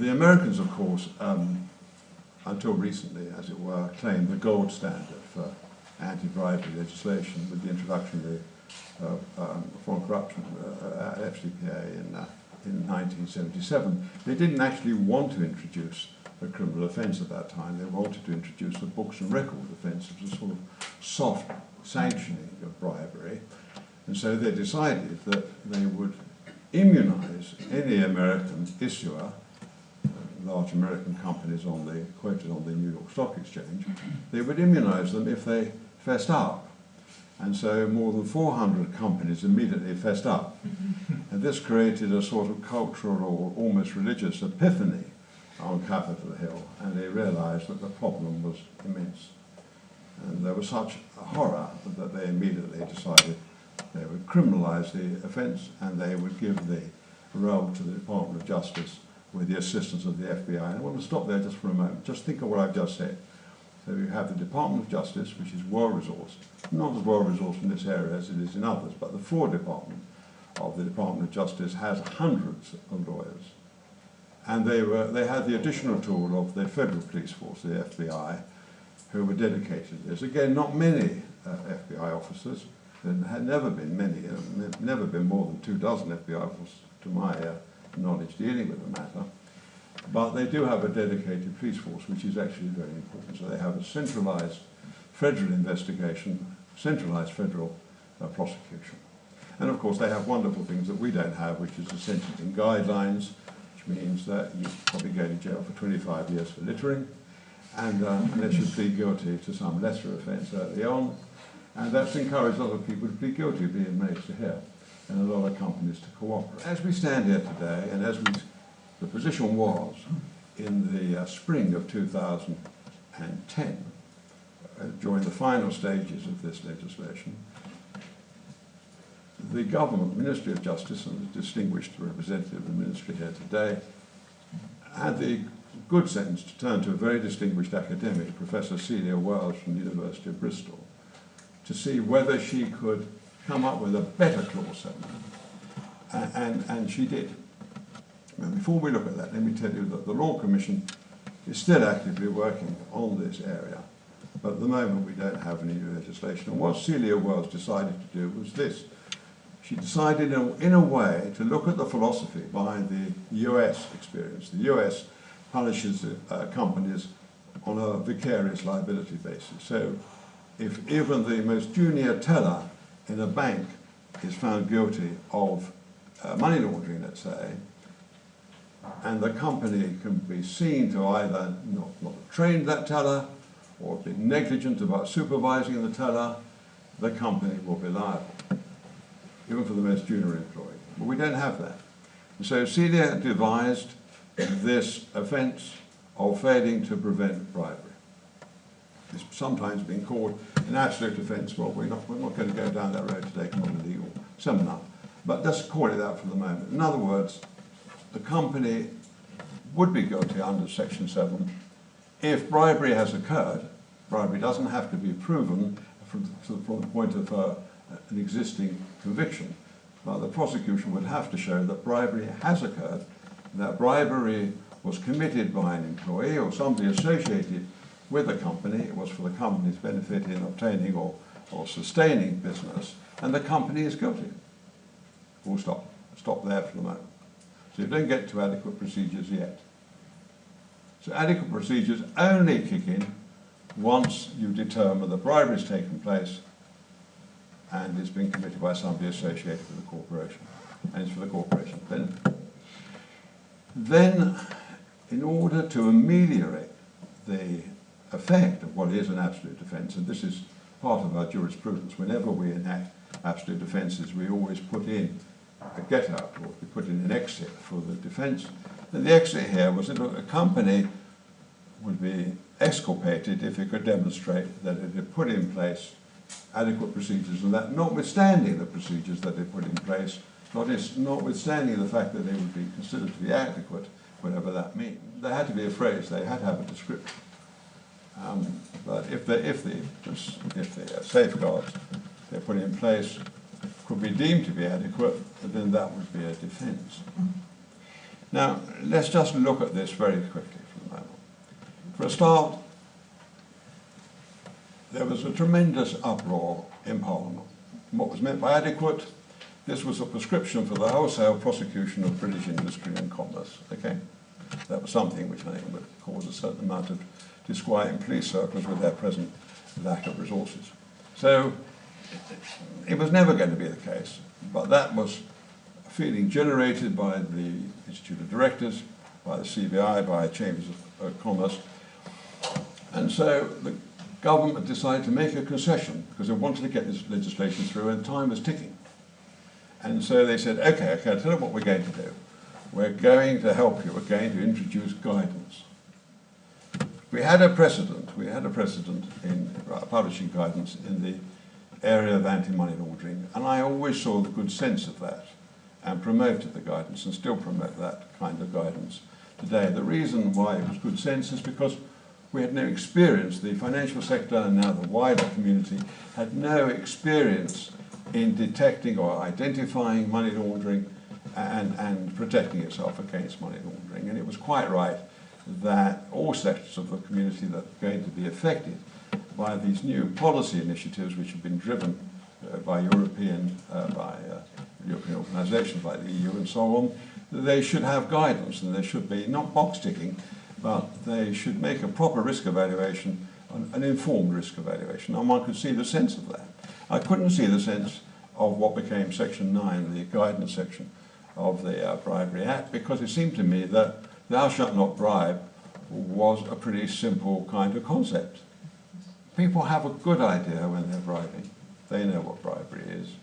The Americans, of course, until recently, as it were, claimed the gold standard for anti-bribery legislation with the introduction of Foreign Corruption FCPA in 1977. They didn't actually want to introduce a criminal offence at that time. They wanted to introduce the books and record offence as a sort of soft sanctioning of bribery. And so they decided that they would immunise any American issuer, large American companies quoted on the New York Stock Exchange, they would immunise them if they fessed up. And so more than 400 companies immediately fessed up. And this created a sort of cultural or almost religious epiphany on Capitol Hill, and they realised that the problem was immense. And there was such a horror that they immediately decided they would criminalise the offence and they would give the role to the Department of Justice with the assistance of the FBI. And I want to stop there just for a moment. Just think of what I've just said. So you have the Department of Justice, which is well-resourced, not as well-resourced in this area as it is in others, but the fraud department of the Department of Justice has hundreds of lawyers. And they had the additional tool of the federal police force, the FBI, who were dedicated to this. Again, not many FBI officers. There had never been many, never been more than 24 FBI officers, to my knowledge, dealing with the matter. But they do have a dedicated police force, which is actually very important. So they have a centralised federal investigation, centralised federal prosecution. And of course, they have wonderful things that we don't have, which is the sentencing guidelines, which means that you probably go to jail for 25 years for littering, and unless you plead guilty to some lesser offence early on. And that's encouraged a lot of people to plead guilty, be amazed to hear, and a lot of companies to cooperate. As we stand here today, and as the position was in the spring of 2010, during the final stages of this legislation, the government, Ministry of Justice, and the distinguished representative of the ministry here today, had the good sense to turn to a very distinguished academic, Professor Celia Wells from the University of Bristol, to see whether she could come up with a better clause settlement. And she did. Now, before we look at that, let me tell you that the Law Commission is still actively working on this area, but at the moment we don't have any new legislation. And what Celia Wells decided to do was this. She decided in a way to look at the philosophy behind the US experience. The US punishes companies on a vicarious liability basis. So if even the most junior teller in a bank is found guilty of money laundering, let's say, and the company can be seen to either not have trained that teller or be negligent about supervising the teller, the company will be liable, even for the most junior employee. But we don't have that. And so Celia devised this offence of failing to prevent bribery. It's sometimes been called an absolute offence. Well, we're not going to go down that road today, not a legal seminar. But let's call it that for the moment. In other words, the company would be guilty under Section 7 if bribery has occurred. Bribery doesn't have to be proven from the point of an existing conviction, but the prosecution would have to show that bribery has occurred, that bribery was committed by an employee or somebody associated with the company. It was for the company's benefit in obtaining or sustaining business, and the company is guilty. Full stop. Stop there for the moment. So you don't get to adequate procedures yet. So adequate procedures only kick in once you determine that bribery has taken place and it's been committed by somebody associated with the corporation, and it's for the corporation's benefit. Then, in order to ameliorate the effect of what is an absolute offence, and this is part of our jurisprudence, whenever we enact absolute offences, we always put in a get-out clause, we put in an exit for the defence. And the exit here was that a company would be exculpated if it could demonstrate that it had put in place adequate procedures, and that notwithstanding the procedures that they put in place, notwithstanding the fact that they would be considered to be adequate, whatever that means. There had to be a phrase, they had to have a description. But if the safeguards they put in place could be deemed to be adequate, then that would be a defence. Now, let's just look at this very quickly for a moment. For a start, there was a tremendous uproar in Parliament. What was meant by adequate? This was a prescription for the wholesale prosecution of British industry and commerce. Okay, that was something which I think would cause a certain amount of disquiet in police circles with their present lack of resources. So it was never going to be the case, but that was a feeling generated by the Institute of Directors, by the CBI, by Chambers of Commerce, and so the government decided to make a concession because they wanted to get this legislation through and time was ticking. And so they said, okay, I'll tell you what we're going to do. We're going to help you, we're going to introduce guidance. We had a precedent in publishing guidance in the area of anti-money laundering, and I always saw the good sense of that and promoted the guidance and still promote that kind of guidance today. The reason why it was good sense is because we had no experience, the financial sector and now the wider community had no experience in detecting or identifying money laundering and protecting itself against money laundering. And it was quite right that all sectors of the community that are going to be affected by these new policy initiatives which have been driven by European organisations like the EU and so on, they should have guidance and they should be not box ticking, but they should make a proper risk evaluation, an informed risk evaluation. And one could see the sense of that. I couldn't see the sense of what became Section 9, the guidance section of the Bribery Act, because it seemed to me that thou shalt not bribe was a pretty simple kind of concept. People have a good idea when they're bribing. They know what bribery is.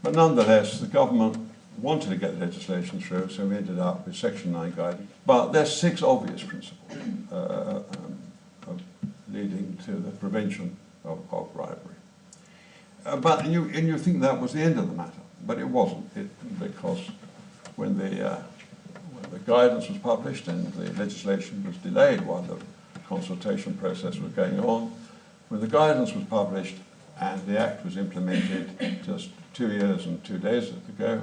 But nonetheless, the government wanted to get the legislation through, so we ended up with Section 9 guidance. But there's 6 obvious principles leading to the prevention of bribery. But you think that was the end of the matter, but it wasn't, because when the guidance was published and the legislation was delayed while the consultation process was going on, when the guidance was published and the Act was implemented just 2 years and 2 days ago,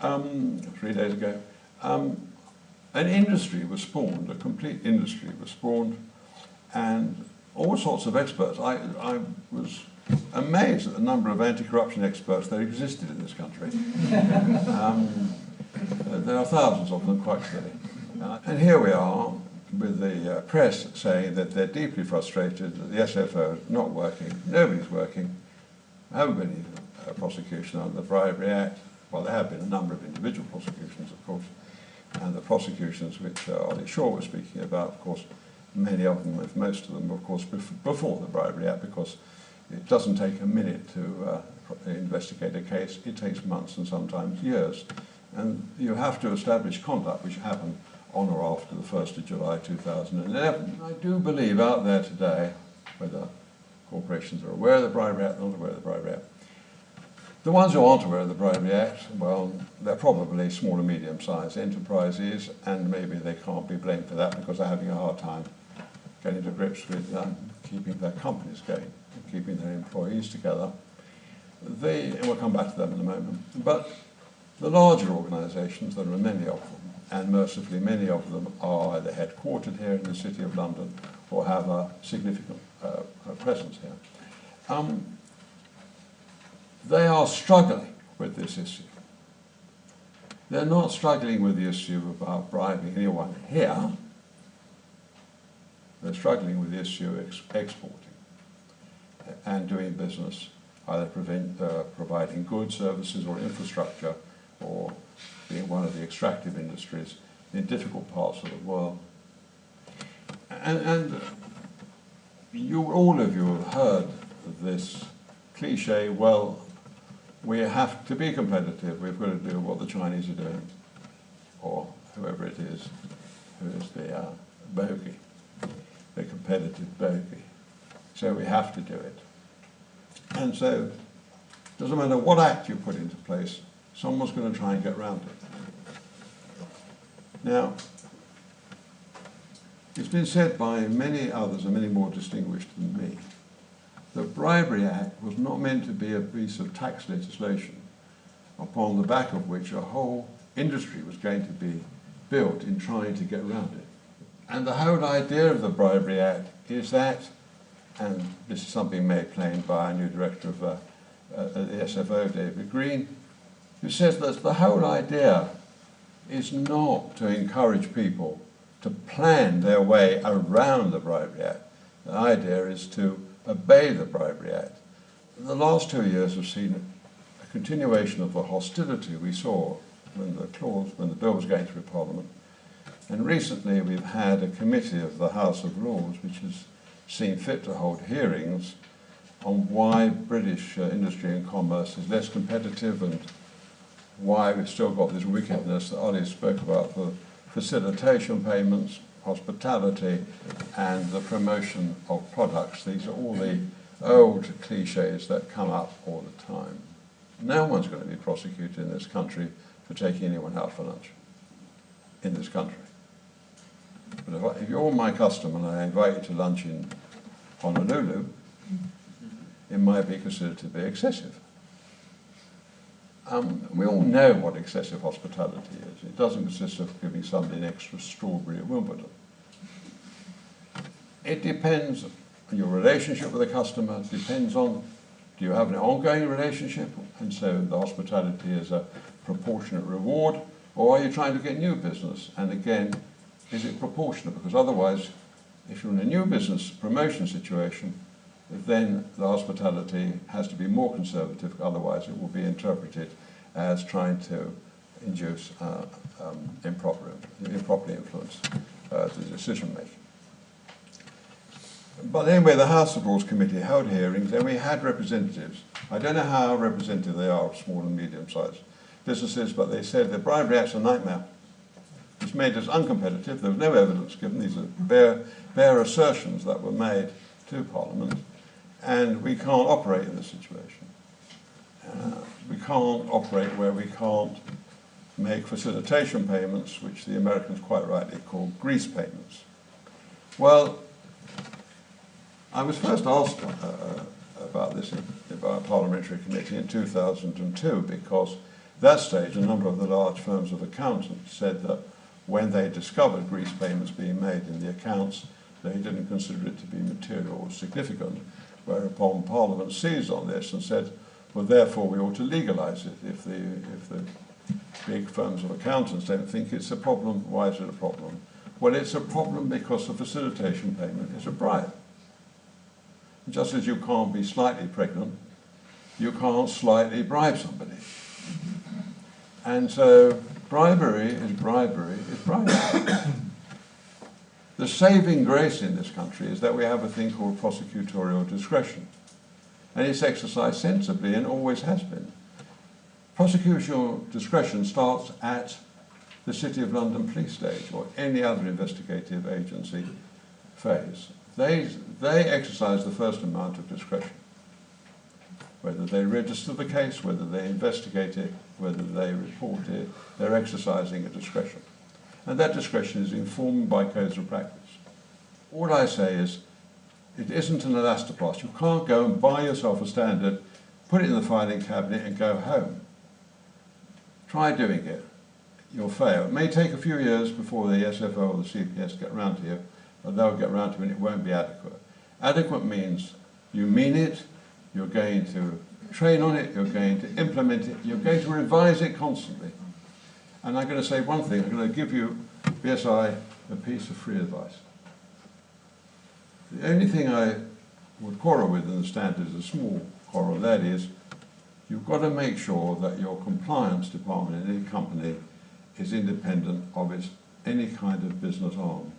3 days ago, an industry was spawned, a complete industry was spawned, and all sorts of experts. I was amazed at the number of anti-corruption experts that existed in this country. There are thousands of them, quite clearly. And here we are with the press saying that they're deeply frustrated, that the SFO is not working, nobody's working, there haven't been any prosecution under the Bribery Act. Well, there have been a number of individual prosecutions, of course, and the prosecutions which Ollie Shaw was speaking about, of course, many of them, if most of them, of course, before the Bribery Act, because it doesn't take a minute to investigate a case. It takes months and sometimes years. And you have to establish conduct which happened on or after the 1st of July 2011. I do believe out there today, whether corporations are aware of the Bribery Act, not aware of the Bribery Act, the ones who aren't aware of the Bribery Act, well, they're probably small and medium-sized enterprises, and maybe they can't be blamed for that because they're having a hard time getting to grips with keeping their companies going and keeping their employees together. And we'll come back to them in a moment. But the larger organisations, there are many of them, and mercifully many of them are either headquartered here in the City of London or have a significant presence here. They are struggling with this issue. They're not struggling with the issue about bribing anyone here. They're struggling with the issue of exporting and doing business, either providing goods, services or infrastructure, or being one of the extractive industries in difficult parts of the world. And all of you have heard this cliche, well, we have to be competitive, we've got to do what the Chinese are doing, or whoever it is, who is the bogey, the competitive bogey. So we have to do it. And so it doesn't matter what act you put into place, someone's going to try and get around it. Now, it's been said by many others, and many more distinguished than me, the Bribery Act was not meant to be a piece of tax legislation upon the back of which a whole industry was going to be built in trying to get around it. And the whole idea of the Bribery Act is that, and this is something made plain by our new director of the SFO, David Green, who says that the whole idea is not to encourage people to plan their way around the Bribery Act. The idea is to obey the Bribery Act. The last 2 years have seen a continuation of the hostility we saw when the bill was going through Parliament. And recently we've had a committee of the House of Lords which has seen fit to hold hearings on why British industry and commerce is less competitive and why we've still got this wickedness that Ollie spoke about for facilitation payments, hospitality, and the promotion of products. These are all the old cliches that come up all the time. No one's going to be prosecuted in this country for taking anyone out for lunch in this country. But if you're my customer and I invite you to lunch in Honolulu, it might be considered to be excessive. We all know what excessive hospitality is. It doesn't consist of giving somebody an extra strawberry at Wimbledon. It depends on your relationship with the customer. It depends on, do you have an ongoing relationship? And so the hospitality is a proportionate reward, or are you trying to get new business? And again, is it proportionate? Because otherwise, if you're in a new business promotion situation, then the hospitality has to be more conservative, otherwise it will be interpreted as trying to induce improperly influence the decision making. But anyway, the House of Lords Committee held hearings and we had representatives. I don't know how representative they are of small and medium-sized businesses, but they said the Bribery Act's a nightmare. It's made us uncompetitive. There was no evidence given. These are bare assertions that were made to Parliament. And we can't operate in this situation. We can't operate where we can't make facilitation payments, which the Americans quite rightly call grease payments. Well, I was first asked about this by a parliamentary committee in 2002 because at that stage a number of the large firms of accountants said that when they discovered grease payments being made in the accounts, they didn't consider it to be material or significant. Whereupon Parliament seized on this and said, well, therefore we ought to legalise it. If the big firms of accountants don't think it's a problem, why is it a problem? Well, it's a problem because the facilitation payment is a bribe. Just as you can't be slightly pregnant, you can't slightly bribe somebody. And so bribery is bribery is bribery. The saving grace in this country is that we have a thing called prosecutorial discretion. And it's exercised sensibly and always has been. Prosecutorial discretion starts at the City of London police stage or any other investigative agency phase. They exercise the first amount of discretion. Whether they register the case, whether they investigate it, whether they report it, they're exercising a discretion. And that discretion is informed by codes of practice. All I say is, it isn't an elastoplast. You can't go and buy yourself a standard, put it in the filing cabinet and go home. Try doing it. You'll fail. It may take a few years before the SFO or the CPS get around to you, but they'll get around to it and it won't be adequate. Adequate means you mean it, you're going to train on it, you're going to implement it, you're going to revise it constantly. And I'm going to say one thing, I'm going to give you, BSI, a piece of free advice. The only thing I would quarrel with in the standard is a small quarrel, that is, you've got to make sure that your compliance department in any company is independent of any kind of business arm.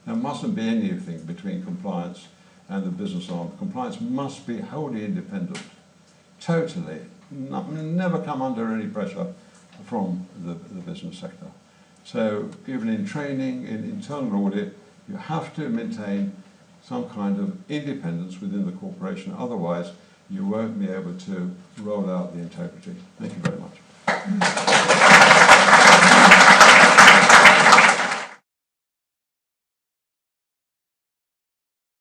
There mustn't be anything between compliance and the business arm. Compliance must be wholly independent, totally, never come under any pressure from the business sector. So even in training, in internal audit, you have to maintain some kind of independence within the corporation, otherwise you won't be able to roll out the integrity. Thank you very much.